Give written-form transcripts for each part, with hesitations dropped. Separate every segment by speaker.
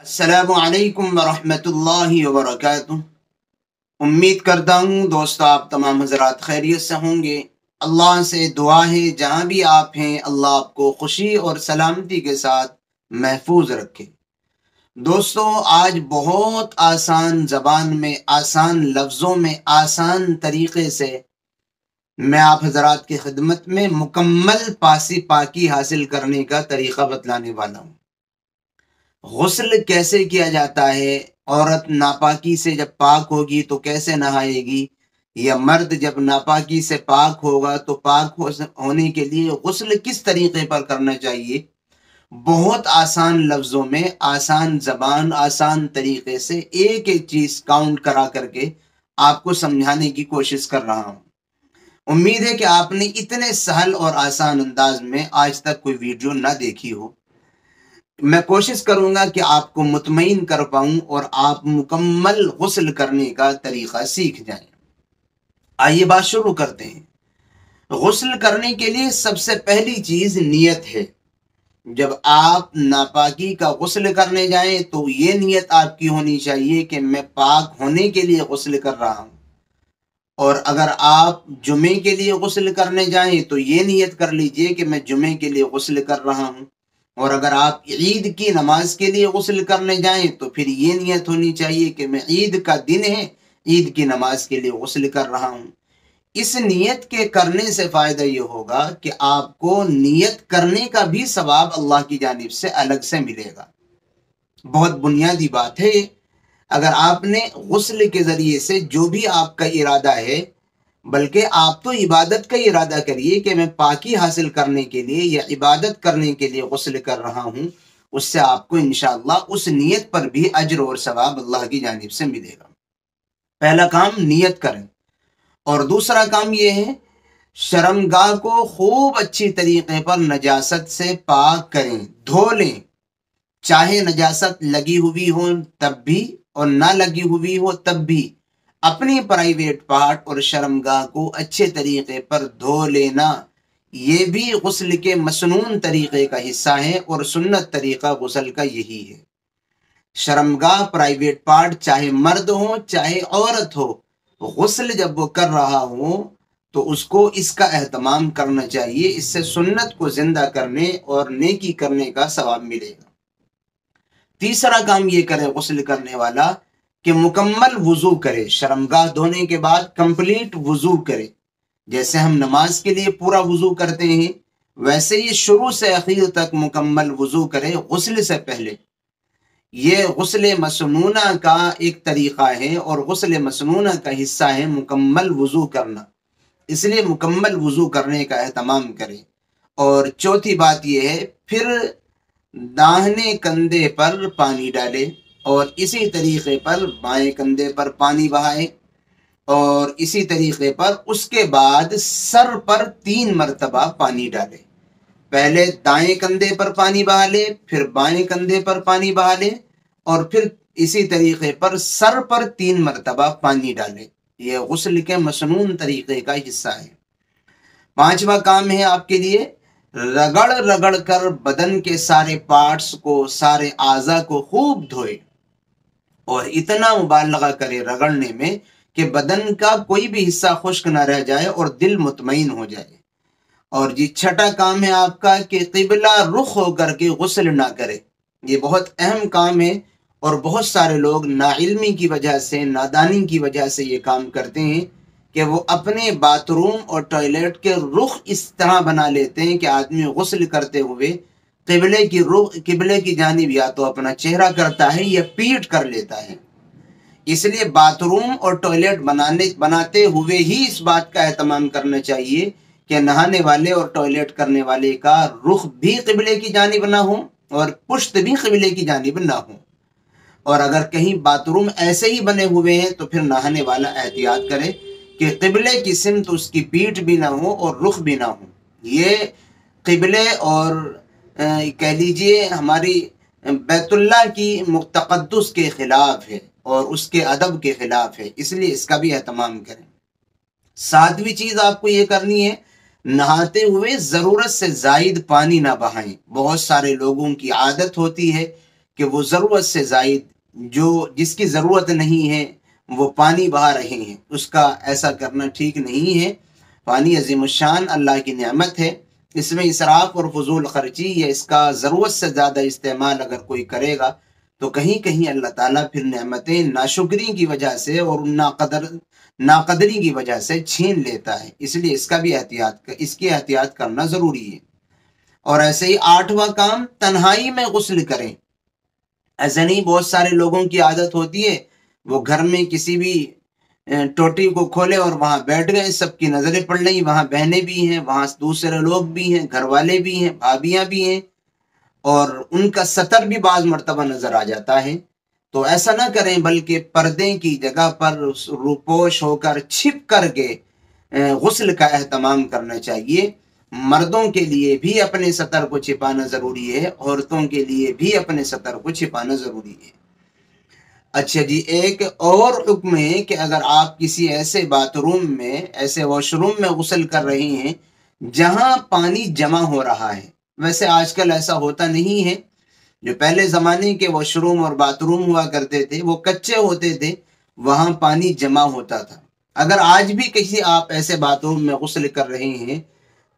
Speaker 1: السلام علیکم ورحمۃ اللہ وبرکاتہ۔ امید کرتا ہوں دوستو آپ تمام حضرات خیریت سے ہوں گے۔ اللہ سے دعا ہے جہاں بھی آپ ہیں اللہ آپ کو خوشی اور سلامتی کے ساتھ محفوظ رکھے۔ دوستو آج بہت آسان زبان میں، آسان لفظوں میں، آسان طریقے سے میں آپ حضرات کی خدمت میں مکمل پاکی حاصل کرنے کا طریقہ بتلانے والا ہوں۔ غسل کیسے کیا جاتا ہے، عورت ناپاکی سے جب پاک ہوگی تو کیسے نہائے گی، یا مرد جب ناپاکی سے پاک ہوگا تو پاک ہونے کے لیے غسل کس طریقے پر کرنا چاہیے، بہت آسان لفظوں میں، آسان زبان، آسان طریقے سے ایک ایک چیز کاؤنٹ کرا کر کے آپ کو سمجھانے کی کوشش کر رہا ہوں۔ امید ہے کہ آپ نے اتنے سہل اور آسان انداز میں آج تک کوئی ویڈیو نہ دیکھی ہو۔ میں کوشش کروں گا کہ آپ کو مطمئن کر پاؤں اور آپ مکمل غسل کرنے کا طریقہ سیکھ جائیں۔ آئیے بات شروع کرتے ہیں۔ غسل کرنے کے لیے سب سے پہلی چیز نیت ہے۔ جب آپ ناپاکی کا غسل کرنے جائیں تو یہ نیت آپ کی ہونی چاہیے کہ میں پاک ہونے کے لیے غسل کر رہا ہوں، اور اگر آپ جمعے کے لیے غسل کرنے جائیں تو یہ نیت کر لیجئے کہ میں جمعے کے لیے غسل کر رہا ہوں، اور اگر آپ عید کی نماز کے لیے غسل کرنے جائیں تو پھر یہ نیت ہونی چاہیے کہ میں عید کا دن ہے، عید کی نماز کے لیے غسل کر رہا ہوں۔ اس نیت کے کرنے سے فائدہ یہ ہوگا کہ آپ کو نیت کرنے کا بھی ثواب اللہ کی جانب سے الگ سے ملے گا۔ بہت بنیادی بات ہے۔ اگر آپ نے غسل کے ذریعے سے جو بھی آپ کا ارادہ ہے، بلکہ آپ تو عبادت کا ارادہ کریے کہ میں پاکی حاصل کرنے کے لیے یا عبادت کرنے کے لیے غسل کر رہا ہوں، اس سے آپ کو انشاءاللہ اس نیت پر بھی اجر اور ثواب اللہ کی جانب سے ملے گا۔ پہلا کام نیت کریں، اور دوسرا کام یہ ہے شرمگاہ کو خوب اچھی طریقے پر نجاست سے پاک کریں، دھو لیں، چاہے نجاست لگی ہوئی ہو تب بھی اور نہ لگی ہوئی ہو تب بھی اپنی پرائیویٹ پارٹ اور شرمگاہ کو اچھے طریقے پر دھو لینا، یہ بھی غسل کے مسنون طریقے کا حصہ ہے، اور سنت طریقہ غسل کا یہی ہے۔ شرمگاہ، پرائیویٹ پارٹ، چاہے مرد ہو چاہے عورت ہو، غسل جب وہ کر رہا ہو تو اس کو اس کا اہتمام کرنا چاہیے، اس سے سنت کو زندہ کرنے اور نیکی کرنے کا ثواب ملے گا۔ تیسرا کام یہ کرے غسل کرنے والا کہ مکمل وضو کرے، شرمگاہ دھونے کے بعد کمپلیٹ وضو کرے۔ جیسے ہم نماز کے لیے پورا وضو کرتے ہیں، ویسے ہی شروع سے اخیر تک مکمل وضو کرے غسل سے پہلے۔ یہ غسل مسنونہ کا ایک طریقہ ہے، اور غسل مسنونہ کا حصہ ہے مکمل وضو کرنا، اس لیے مکمل وضو کرنے کا اہتمام کرے۔ اور چوتھی بات یہ ہے پھر داہنے کندھے پر پانی ڈالے، اور اسی طریقے پر بائیں کندھے پر پانی بہائے، اور اسی طریقے پر اس کے بعد سر پر 3 مرتبہ پانی ڈالے۔ پہلے دائیں کندھے پر پانی بہا لے، پھر بائیں کندھے پر پانی بہا لے، اور پھر اسی طریقے پر سر پر 3 مرتبہ پانی ڈالے۔ یہ غسل کے مسنون طریقے کا حصہ ہے۔ پانچواں کام ہے آپ کے لیے رگڑ رگڑ کر بدن کے سارے پارٹس کو، سارے اعضاء کو خوب دھوئے، اور اتنا مبالغہ کرے رگڑنے میں کہ بدن کا کوئی بھی حصہ خشک نہ رہ جائے اور دل مطمئن ہو جائے۔ اور جی چھٹا کام ہے آپ کا کہ قبلہ رخ ہو کر کے غسل نہ کرے۔ یہ بہت اہم کام ہے، اور بہت سارے لوگ ناعلمی کی وجہ سے، نادانی کی وجہ سے یہ کام کرتے ہیں کہ وہ اپنے باتھ روم اور ٹوائلٹ کے رخ اس طرح بنا لیتے ہیں کہ آدمی غسل کرتے ہوئے قبلے کی جانب یا تو اپنا چہرہ کرتا ہے یا پیٹ کر لیتا ہے۔ اس لیے باتھ روم اور ٹوائلٹ بناتے ہوئے ہی اس بات کا اہتمام کرنا چاہیے کہ نہانے والے اور ٹوائلٹ کرنے والے کا رخ بھی قبلے کی جانب نہ ہو اور پشت بھی قبلے کی جانب نہ ہو۔ اور اگر کہیں باتھ روم ایسے ہی بنے ہوئے ہیں تو پھر نہانے والا احتیاط کرے کہ قبلے کی سمت اس کی پیٹھ بھی نہ ہو اور رخ بھی نہ ہو۔ یہ قبلے اور کہہ لیجئے ہماری بیت اللہ کی تقدس کے خلاف ہے اور اس کے ادب کے خلاف ہے، اس لیے اس کا بھی اہتمام کریں۔ ساتویں چیز آپ کو یہ کرنی ہے، نہاتے ہوئے ضرورت سے زائد پانی نہ بہائیں۔ بہت سارے لوگوں کی عادت ہوتی ہے کہ وہ ضرورت سے زائد جس کی ضرورت نہیں ہے وہ پانی بہا رہے ہیں، اس کا ایسا کرنا ٹھیک نہیں ہے۔ پانی عظیم الشان اللہ کی نعمت ہے، اس میں اسراف اور فضول خرچی یا اس کا ضرورت سے زیادہ استعمال اگر کوئی کرے گا تو کہیں کہیں اللہ تعالیٰ پھر نعمتیں ناشکری کی وجہ سے اور ناقدری کی وجہ سے چھین لیتا ہے، اس لیے اس کی احتیاط کرنا ضروری ہے۔ اور ایسے ہی 8واں کام، تنہائی میں غسل کریں۔ ایسے نہیں، بہت سارے لوگوں کی عادت ہوتی ہے وہ گھر میں کسی بھی ٹوٹی کو کھولے اور وہاں بیٹھ گئے، سب کی نظریں پڑ رہی، وہاں بہنیں بھی ہیں، وہاں دوسرے لوگ بھی ہیں، گھر والے بھی ہیں، بھابیاں بھی ہیں، اور ان کا سطر بھی بعض مرتبہ نظر آ جاتا ہے۔ تو ایسا نہ کریں، بلکہ پردے کی جگہ پر روپوش ہو کر چھپ کر کے غسل کا اہتمام کرنا چاہیے۔ مردوں کے لیے بھی اپنے سطر کو چھپانا ضروری ہے، عورتوں کے لیے بھی اپنے سطر کو چھپانا ضروری ہے۔ اچھا جی، ایک اور حکم ہے کہ اگر آپ کسی ایسے باتھ روم میں، ایسے واش روم میں غسل کر رہے ہیں جہاں پانی جمع ہو رہا ہے، ویسے آج کل ایسا ہوتا نہیں ہے، جو پہلے زمانے کے واش روم اور باتھ روم ہوا کرتے تھے وہ کچے ہوتے تھے، وہاں پانی جمع ہوتا تھا۔ اگر آج بھی کسی آپ ایسے باتھ روم میں غسل کر رہے ہیں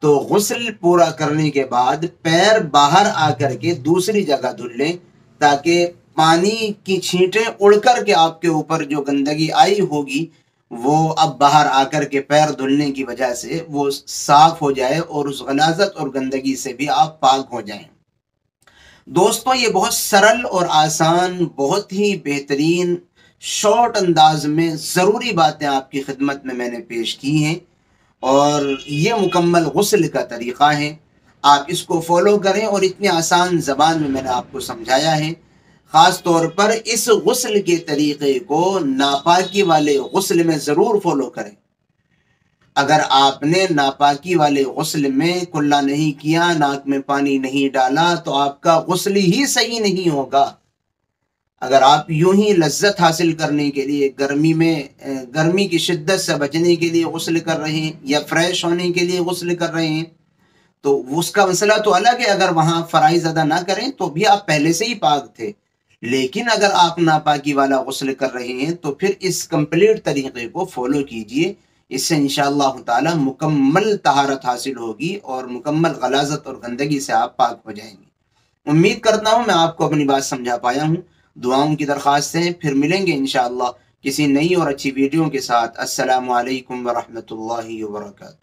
Speaker 1: تو غسل پورا کرنے کے بعد پیر باہر آ کر کے دوسری جگہ دھل لیں، تاکہ پانی کی چھینٹیں اڑ کر کے آپ کے اوپر جو گندگی آئی ہوگی وہ اب باہر آ کر کے پیر دھلنے کی وجہ سے وہ صاف ہو جائے اور اس غلاظت اور گندگی سے بھی آپ پاک ہو جائیں۔ دوستو، یہ بہت سرل اور آسان، بہت ہی بہترین شارٹ انداز میں ضروری باتیں آپ کی خدمت میں نے پیش کی ہیں، اور یہ مکمل غسل کا طریقہ ہے۔ آپ اس کو فالو کریں، اور اتنی آسان زبان میں نے آپ کو سمجھایا ہے۔ خاص طور پر اس غسل کے طریقے کو ناپاکی والے غسل میں ضرور فالو کریں۔ اگر آپ نے ناپاکی والے غسل میں کلا نہیں کیا، ناک میں پانی نہیں ڈالا، تو آپ کا غسل ہی صحیح نہیں ہوگا۔ اگر آپ یوں ہی لذت حاصل کرنے کے لیے گرمی کی شدت سے بچنے کے لیے غسل کر رہے ہیں یا فریش ہونے کے لیے غسل کر رہے ہیں تو اس کا مسئلہ تو الگ ہے۔ اگر وہاں فرائض ادا نہ کریں تو بھی آپ پہلے سے ہی پاک تھے، لیکن اگر آپ ناپاکی والا غسل کر رہے ہیں تو پھر اس کمپلیٹ طریقے کو فالو کیجئے۔ اس سے انشاءاللہ تعالی مکمل طہارت حاصل ہوگی اور مکمل غلاظت اور گندگی سے آپ پاک ہو جائیں گے۔ امید کرتا ہوں میں آپ کو اپنی بات سمجھا پایا ہوں۔ دعاؤں کی درخواست ہے، پھر ملیں گے انشاءاللہ کسی نئی اور اچھی ویڈیو کے ساتھ۔ السلام علیکم ورحمۃ اللہ وبرکاتہ۔